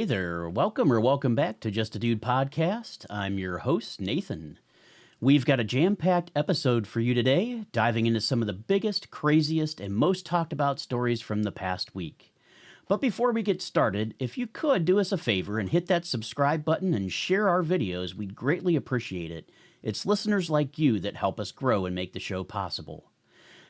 Hey there, welcome back to Just a Dude podcast. I'm your host, Nathan. We've got a jam-packed episode for you today, diving into some of the biggest, craziest, and most talked about stories from the past week. But before we get started, if you could do us a favor and hit that subscribe button and share our videos, we'd greatly appreciate it. It's listeners like you that help us grow and make the show possible.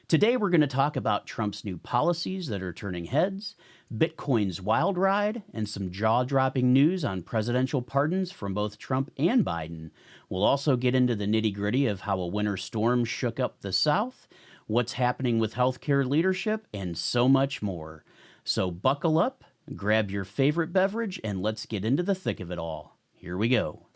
Today we're going to talk about Trump's new policies that are turning heads, Bitcoin's wild ride, and some jaw-dropping news on presidential pardons from both Trump and Biden. We'll also get into the nitty-gritty of how a winter storm shook up the South, what's happening with healthcare leadership, and so much more. So buckle up, grab your favorite beverage, and let's get into the thick of it all. Here we go.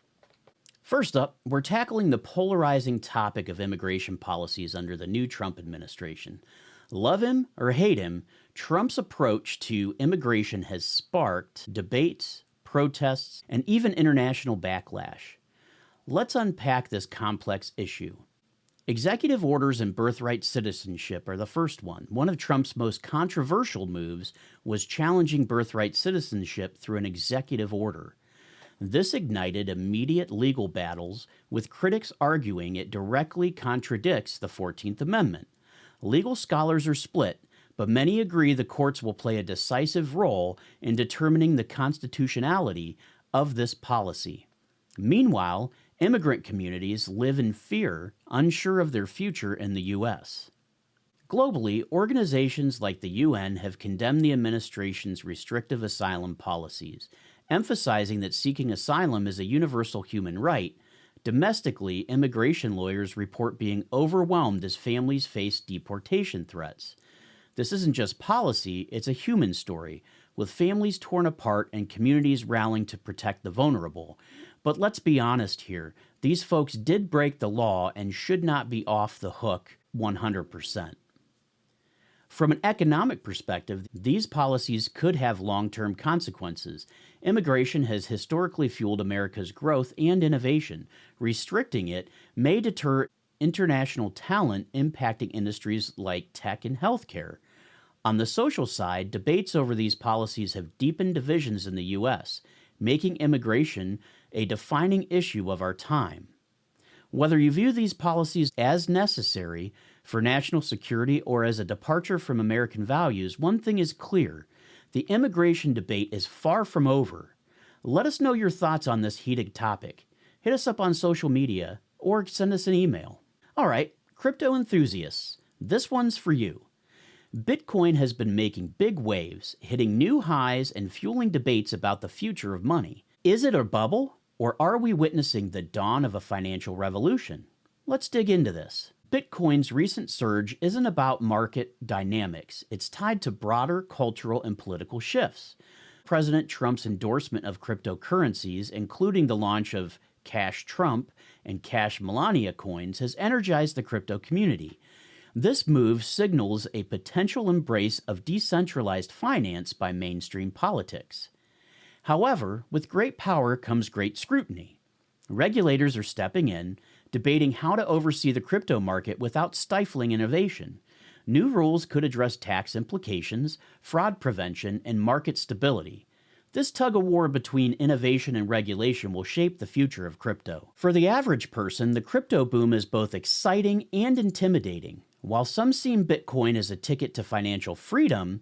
First up, we're tackling the polarizing topic of immigration policies under the new Trump administration. Love him or hate him, Trump's approach to immigration has sparked debates, protests, and even international backlash. Let's unpack this complex issue. Executive orders and birthright citizenship are the first one. One of Trump's most controversial moves was challenging birthright citizenship through an executive order. This ignited immediate legal battles, with critics arguing it directly contradicts the 14th Amendment. Legal scholars are split, but many agree the courts will play a decisive role in determining the constitutionality of this policy. Meanwhile, immigrant communities live in fear, unsure of their future in the U.S. Globally, organizations like the UN have condemned the administration's restrictive asylum policies, emphasizing that seeking asylum is a universal human right. Domestically, immigration lawyers report being overwhelmed as families face deportation threats. This isn't just policy, it's a human story, with families torn apart and communities rallying to protect the vulnerable. But let's be honest here, these folks did break the law and should not be off the hook 100%. From an economic perspective, these policies could have long-term consequences. Immigration has historically fueled America's growth and innovation. Restricting it may deter international talent, impacting industries like tech and healthcare. On the social side, debates over these policies have deepened divisions in the U.S., making immigration a defining issue of our time. Whether you view these policies as necessary for national security or as a departure from American values, one thing is clear. The immigration debate is far from over. Let us know your thoughts on this heated topic. Hit us up on social media or send us an email. All right, crypto enthusiasts, this one's for you. Bitcoin has been making big waves, hitting new highs and fueling debates about the future of money. Is it a bubble, or are we witnessing the dawn of a financial revolution? Let's dig into this. Bitcoin's recent surge isn't about market dynamics. It's tied to broader cultural and political shifts. President Trump's endorsement of cryptocurrencies, including the launch of Cash Trump and Cash Melania coins, has energized the crypto community. This move signals a potential embrace of decentralized finance by mainstream politics. However, with great power comes great scrutiny. Regulators are stepping in, debating how to oversee the crypto market without stifling innovation. New rules could address tax implications, fraud prevention, and market stability. This tug-of-war between innovation and regulation will shape the future of crypto. For the average person, the crypto boom is both exciting and intimidating. While some see Bitcoin as a ticket to financial freedom,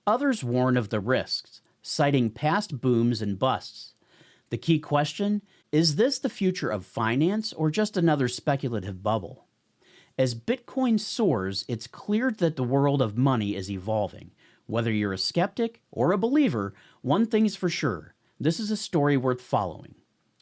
others warn of the risks, citing past booms and busts. The key question: is this the future of finance or just another speculative bubble? As Bitcoin soars, it's clear that the world of money is evolving. Whether you're a skeptic or a believer, one thing's for sure: this is a story worth following.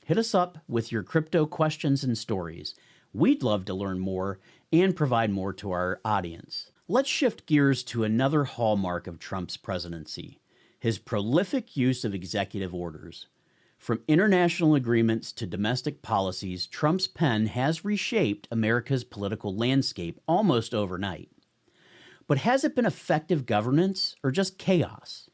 Hit us up with your crypto questions and stories. We'd love to learn more and provide more to our audience. Let's shift gears to another hallmark of Trump's presidency: his prolific use of executive orders. From international agreements to domestic policies, Trump's pen has reshaped America's political landscape almost overnight. But has it been effective governance or just chaos?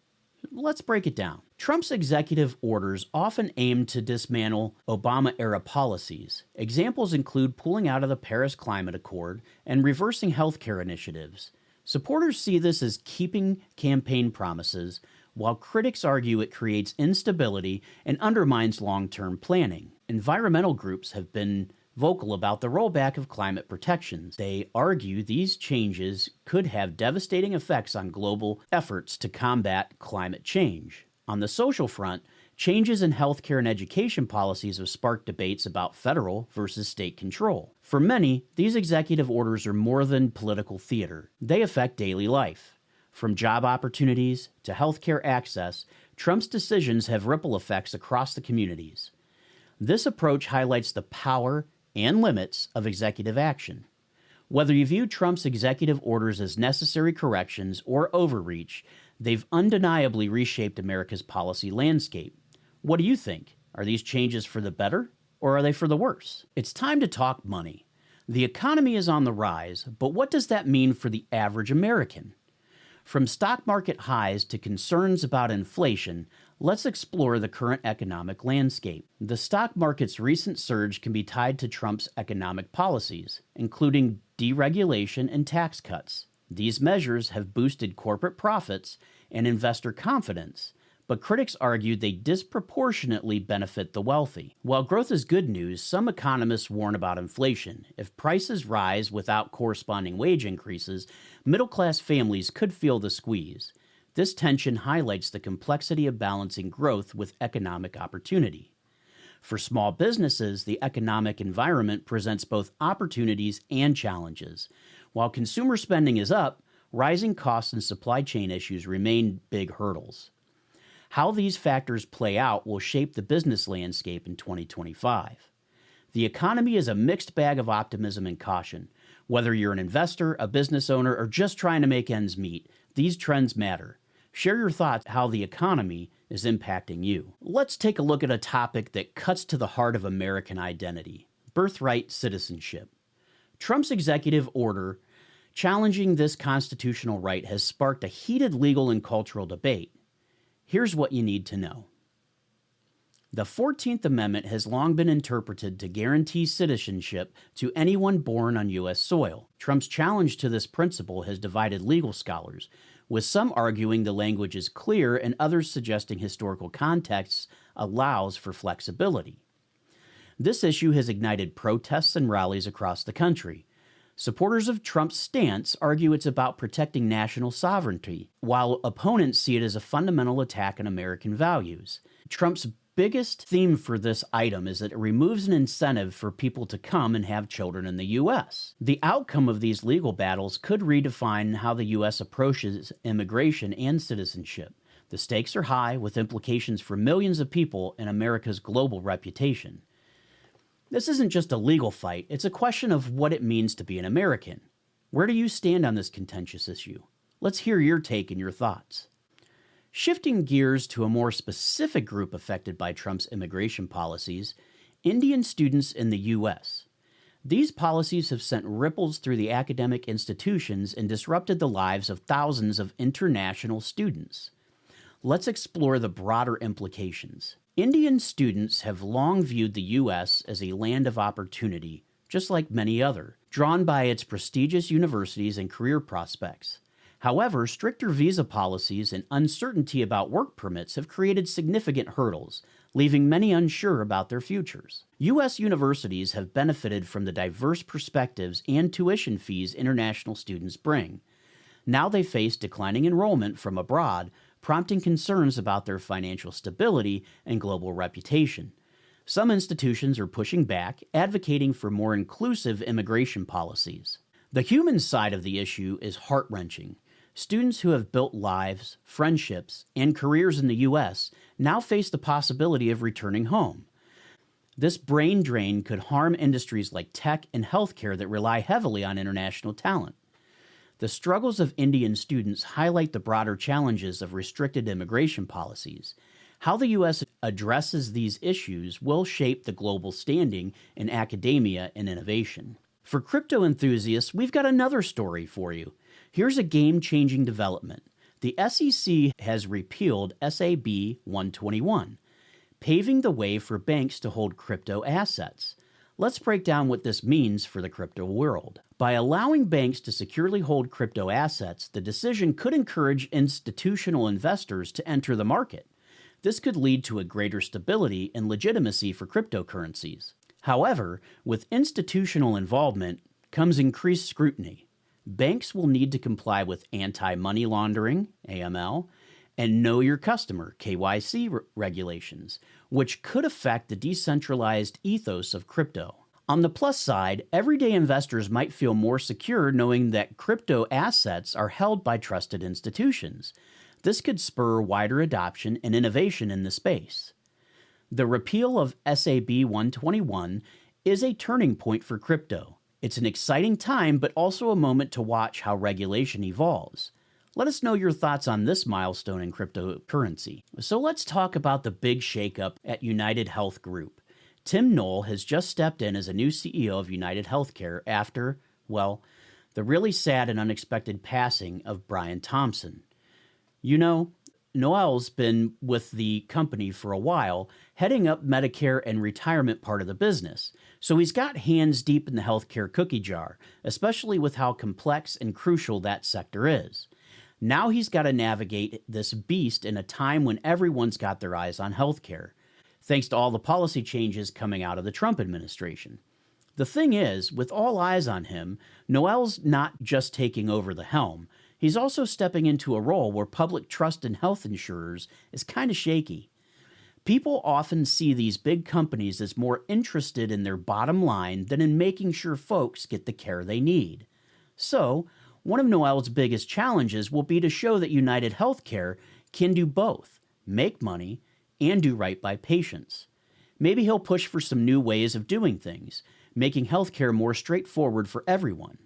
Let's break it down. Trump's executive orders often aim to dismantle Obama-era policies. Examples include pulling out of the Paris Climate Accord and reversing healthcare initiatives. Supporters see this as keeping campaign promises, while critics argue it creates instability and undermines long-term planning. Environmental groups have been vocal about the rollback of climate protections. They argue these changes could have devastating effects on global efforts to combat climate change. On the social front, changes in healthcare and education policies have sparked debates about federal versus state control. For many, these executive orders are more than political theater. They affect daily life. From job opportunities to healthcare access, Trump's decisions have ripple effects across the communities. This approach highlights the power and limits of executive action. Whether you view Trump's executive orders as necessary corrections or overreach, they've undeniably reshaped America's policy landscape. What do you think? Are these changes for the better, or are they for the worse? It's time to talk money. The economy is on the rise, but what does that mean for the average American? From stock market highs to concerns about inflation, let's explore the current economic landscape. The stock market's recent surge can be tied to Trump's economic policies, including deregulation and tax cuts. These measures have boosted corporate profits and investor confidence, but critics argue they disproportionately benefit the wealthy. While growth is good news, some economists warn about inflation. If prices rise without corresponding wage increases, middle-class families could feel the squeeze. This tension highlights the complexity of balancing growth with economic opportunity. For small businesses, the economic environment presents both opportunities and challenges. While consumer spending is up, rising costs and supply chain issues remain big hurdles. How these factors play out will shape the business landscape in 2025. The economy is a mixed bag of optimism and caution. Whether you're an investor, a business owner, or just trying to make ends meet, these trends matter. Share your thoughts how the economy is impacting you. Let's take a look at a topic that cuts to the heart of American identity: birthright citizenship. Trump's executive order challenging this constitutional right has sparked a heated legal and cultural debate. Here's what you need to know. The 14th Amendment has long been interpreted to guarantee citizenship to anyone born on U.S. soil. Trump's challenge to this principle has divided legal scholars, with some arguing the language is clear and others suggesting historical context allows for flexibility. This issue has ignited protests and rallies across the country. Supporters of Trump's stance argue it's about protecting national sovereignty, while opponents see it as a fundamental attack on American values. Trump's biggest theme for this item is that it removes an incentive for people to come and have children in the U.S. The outcome of these legal battles could redefine how the U.S. approaches immigration and citizenship. The stakes are high, with implications for millions of people and America's global reputation. This isn't just a legal fight, it's a question of what it means to be an American. Where do you stand on this contentious issue? Let's hear your take and your thoughts. Shifting gears to a more specific group affected by Trump's immigration policies, Indian students in the U.S. These policies have sent ripples through the academic institutions and disrupted the lives of thousands of international students. Let's explore the broader implications. Indian students have long viewed the U.S. as a land of opportunity, just like many other, drawn by its prestigious universities and career prospects. However, stricter visa policies and uncertainty about work permits have created significant hurdles, leaving many unsure about their futures. U.S. universities have benefited from the diverse perspectives and tuition fees international students bring. Now they face declining enrollment from abroad, prompting concerns about their financial stability and global reputation. Some institutions are pushing back, advocating for more inclusive immigration policies. The human side of the issue is heart-wrenching. Students who have built lives, friendships, and careers in the U.S. now face the possibility of returning home. This brain drain could harm industries like tech and healthcare that rely heavily on international talent. The struggles of Indian students highlight the broader challenges of restricted immigration policies. How the U.S. addresses these issues will shape the global standing in academia and innovation. For crypto enthusiasts, we've got another story for you. Here's a game-changing development. The SEC has repealed SAB 121, paving the way for banks to hold crypto assets. Let's break down what this means for the crypto world. By allowing banks to securely hold crypto assets, the decision could encourage institutional investors to enter the market. This could lead to a greater stability and legitimacy for cryptocurrencies. However, with institutional involvement comes increased scrutiny. Banks will need to comply with anti-money laundering, AML, and Know Your Customer, KYC regulations, which could affect the decentralized ethos of crypto. On the plus side, everyday investors might feel more secure knowing that crypto assets are held by trusted institutions. This could spur wider adoption and innovation in the space. The repeal of SAB 121 is a turning point for crypto. It's an exciting time, but also a moment to watch how regulation evolves. Let us know your thoughts on this milestone in cryptocurrency. So let's talk about the big shakeup at United Health Group. Tim Knoll has just stepped in as a new CEO of United Healthcare after, well, the really sad and unexpected passing of Brian Thompson. You know, Noel's been with the company for a while, heading up Medicare and retirement part of the business. So he's got hands deep in the healthcare cookie jar, especially with how complex and crucial that sector is. Now he's got to navigate this beast in a time when everyone's got their eyes on healthcare, thanks to all the policy changes coming out of the Trump administration. The thing is, with all eyes on him, Noel's not just taking over the helm. He's also stepping into a role where public trust in health insurers is kind of shaky. People often see these big companies as more interested in their bottom line than in making sure folks get the care they need. So, one of Noel's biggest challenges will be to show that United Healthcare can do both, make money, and do right by patients. Maybe he'll push for some new ways of doing things, making healthcare more straightforward for everyone.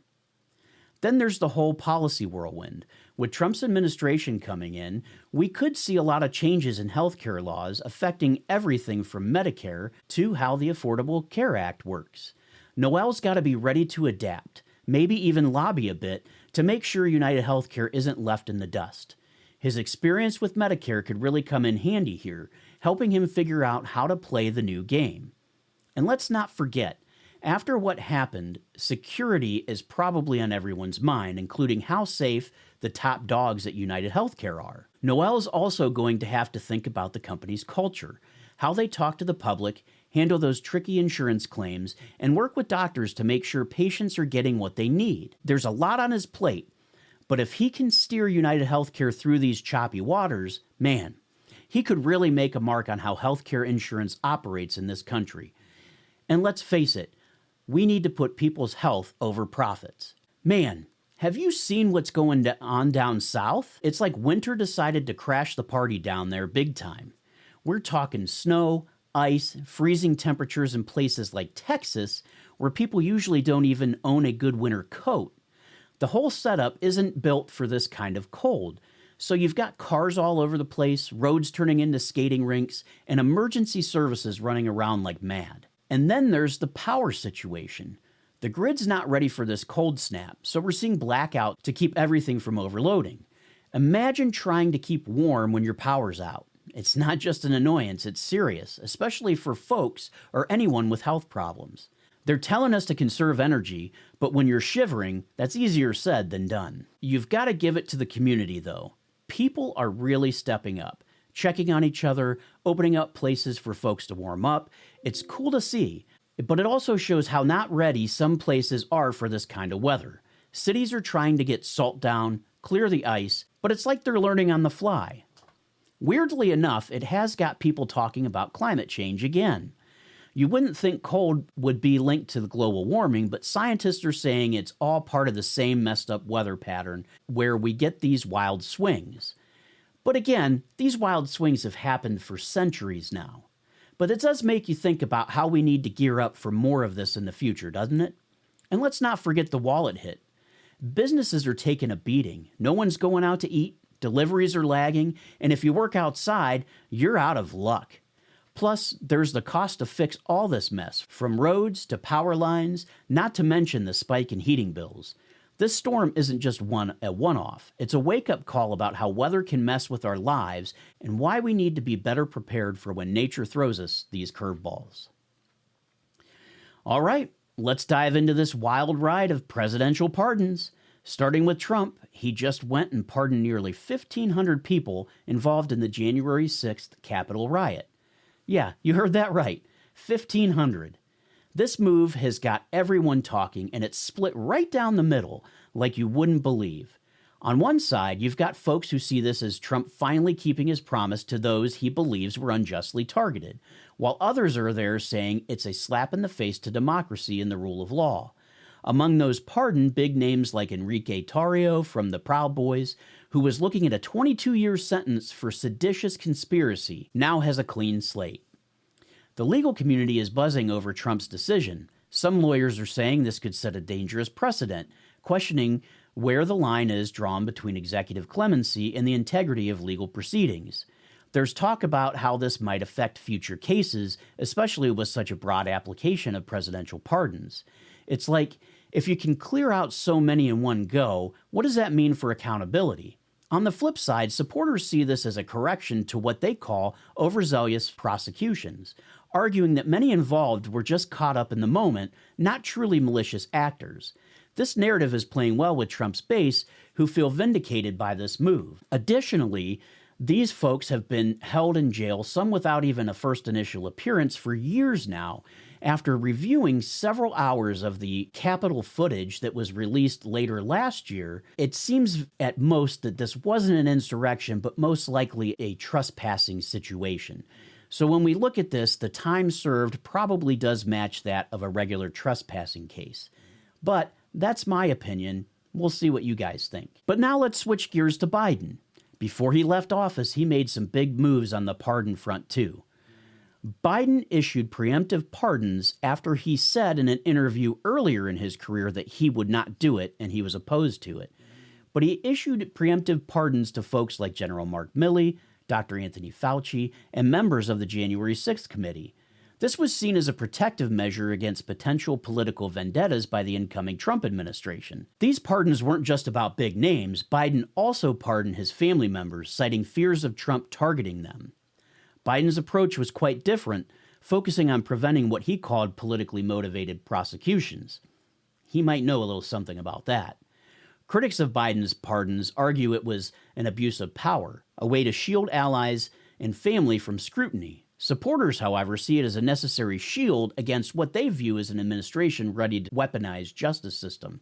Then there's the whole policy whirlwind. With Trump's administration coming in, we could see a lot of changes in healthcare laws affecting everything from Medicare to how the Affordable Care Act works. Noel's got to be ready to adapt, maybe even lobby a bit to make sure United Healthcare isn't left in the dust. His experience with Medicare could really come in handy here, helping him figure out how to play the new game. And let's not forget, after what happened, security is probably on everyone's mind, including how safe the top dogs at United Healthcare are. Noel's also going to have to think about the company's culture, how they talk to the public, handle those tricky insurance claims, and work with doctors to make sure patients are getting what they need. There's a lot on his plate, but if he can steer United Healthcare through these choppy waters, man, he could really make a mark on how healthcare insurance operates in this country. And let's face it, we need to put people's health over profits. Man, have you seen what's going on down south? It's like winter decided to crash the party down there big time. We're talking snow, ice, freezing temperatures in places like Texas, where people usually don't even own a good winter coat. The whole setup isn't built for this kind of cold. So you've got cars all over the place, roads turning into skating rinks, and emergency services running around like mad. And then there's the power situation. The grid's not ready for this cold snap, so we're seeing blackout to keep everything from overloading. Imagine trying to keep warm when your power's out. It's not just an annoyance, it's serious, especially for folks or anyone with health problems. They're telling us to conserve energy, but when you're shivering, that's easier said than done. You've got to give it to the community, though. People are really stepping up, checking on each other, opening up places for folks to warm up. It's cool to see, but it also shows how not ready some places are for this kind of weather. Cities are trying to get salt down, clear the ice, but it's like they're learning on the fly. Weirdly enough, it has got people talking about climate change again. You wouldn't think cold would be linked to the global warming, but scientists are saying it's all part of the same messed up weather pattern where we get these wild swings. But again, these wild swings have happened for centuries now. But it does make you think about how we need to gear up for more of this in the future, doesn't it? And let's not forget the wallet hit. Businesses are taking a beating. No one's going out to eat, deliveries are lagging, and if you work outside, you're out of luck. Plus, there's the cost to fix all this mess, from roads to power lines, not to mention the spike in heating bills. This storm isn't just a one-off. It's a wake-up call about how weather can mess with our lives and why we need to be better prepared for when nature throws us these curveballs. All right, let's dive into this wild ride of presidential pardons. Starting with Trump, he just went and pardoned nearly 1,500 people involved in the January 6th Capitol riot. Yeah, you heard that right, 1,500. This move has got everyone talking, and it's split right down the middle like you wouldn't believe. On one side, you've got folks who see this as Trump finally keeping his promise to those he believes were unjustly targeted, while others are there saying it's a slap in the face to democracy and the rule of law. Among those pardoned, big names like Enrique Tarrio from the Proud Boys, who was looking at a 22-year sentence for seditious conspiracy, now has a clean slate. The legal community is buzzing over Trump's decision. Some lawyers are saying this could set a dangerous precedent, questioning where the line is drawn between executive clemency and the integrity of legal proceedings. There's talk about how this might affect future cases, especially with such a broad application of presidential pardons. It's like, if you can clear out so many in one go, what does that mean for accountability? On the flip side, supporters see this as a correction to what they call overzealous prosecutions, arguing that many involved were just caught up in the moment, not truly malicious actors. This narrative is playing well with Trump's base, who feel vindicated by this move. Additionally, these folks have been held in jail, some without even a first initial appearance, for years now, after reviewing several hours of the Capitol footage that was released later last year. It seems at most that this wasn't an insurrection, but most likely a trespassing situation. So when we look at this, the time served probably does match that of a regular trespassing case. But that's my opinion. We'll see what you guys think. But now let's switch gears to Biden. Before he left office, he made some big moves on the pardon front too. Biden issued preemptive pardons after he said in an interview earlier in his career that he would not do it and he was opposed to it. But he issued preemptive pardons to folks like General Mark Milley, Dr. Anthony Fauci, and members of the January 6th committee. This was seen as a protective measure against potential political vendettas by the incoming Trump administration. These pardons weren't just about big names. Biden also pardoned his family members, citing fears of Trump targeting them. Biden's approach was quite different, focusing on preventing what he called politically motivated prosecutions. He might know a little something about that. Critics of Biden's pardons argue it was an abuse of power, a way to shield allies and family from scrutiny. Supporters, however, see it as a necessary shield against what they view as an administration ready to weaponize justice system,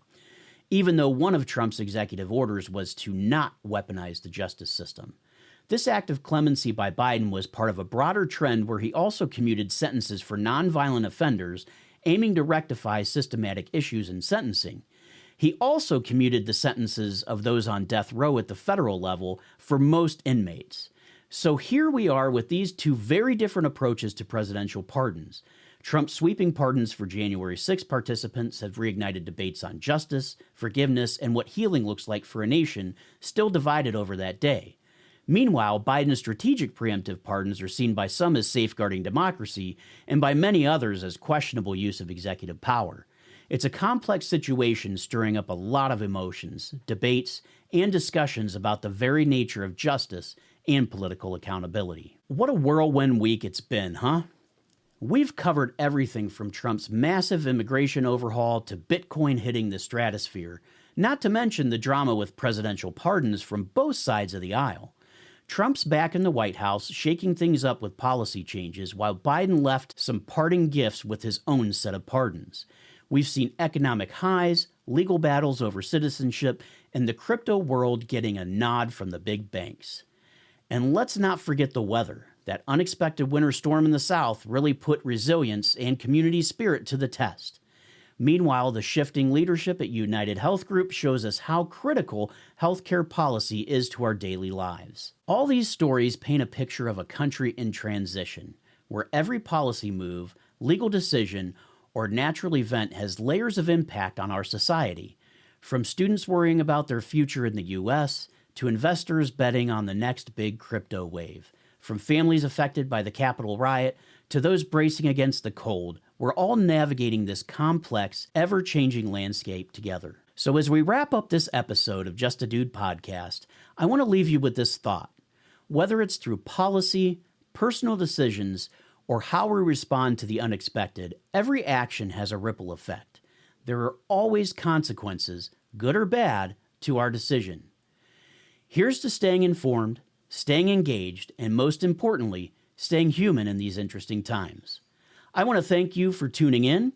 even though one of Trump's executive orders was to not weaponize the justice system. This act of clemency by Biden was part of a broader trend where he also commuted sentences for nonviolent offenders, aiming to rectify systematic issues in sentencing. He also commuted the sentences of those on death row at the federal level for most inmates. So here we are with these two very different approaches to presidential pardons. Trump's sweeping pardons for January 6 participants have reignited debates on justice, forgiveness, and what healing looks like for a nation still divided over that day. Meanwhile, Biden's strategic preemptive pardons are seen by some as safeguarding democracy and by many others as questionable use of executive power. It's a complex situation stirring up a lot of emotions, debates, and discussions about the very nature of justice and political accountability. What a whirlwind week it's been, huh? We've covered everything from Trump's massive immigration overhaul to Bitcoin hitting the stratosphere, not to mention the drama with presidential pardons from both sides of the aisle. Trump's back in the White House, shaking things up with policy changes, while Biden left some parting gifts with his own set of pardons. We've seen economic highs, legal battles over citizenship, and the crypto world getting a nod from the big banks. And let's not forget the weather. That unexpected winter storm in the South really put resilience and community spirit to the test. Meanwhile, the shifting leadership at United Health Group shows us how critical healthcare policy is to our daily lives. All these stories paint a picture of a country in transition, where every policy move, legal decision, or natural event has layers of impact on our society. From students worrying about their future in the U.S., to investors betting on the next big crypto wave. From families affected by the Capitol riot to those bracing against the cold, we're all navigating this complex, ever-changing landscape together. So as we wrap up this episode of Just a Dude podcast, I want to leave you with this thought. Whether it's through policy, personal decisions, or how we respond to the unexpected, every action has a ripple effect. There are always consequences, good or bad, to our decision. Here's to staying informed, staying engaged, and most importantly, staying human in these interesting times. I want to thank you for tuning in.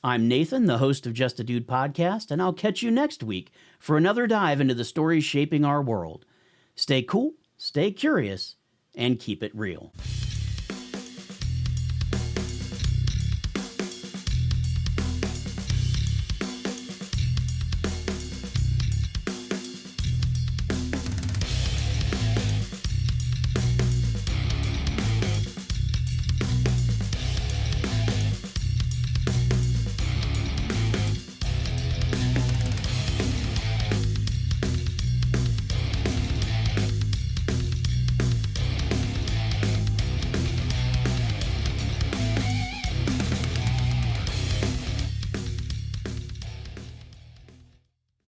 I'm Nathan, the host of Just a Dude podcast, and I'll catch you next week for another dive into the stories shaping our world. Stay cool, stay curious, and keep it real.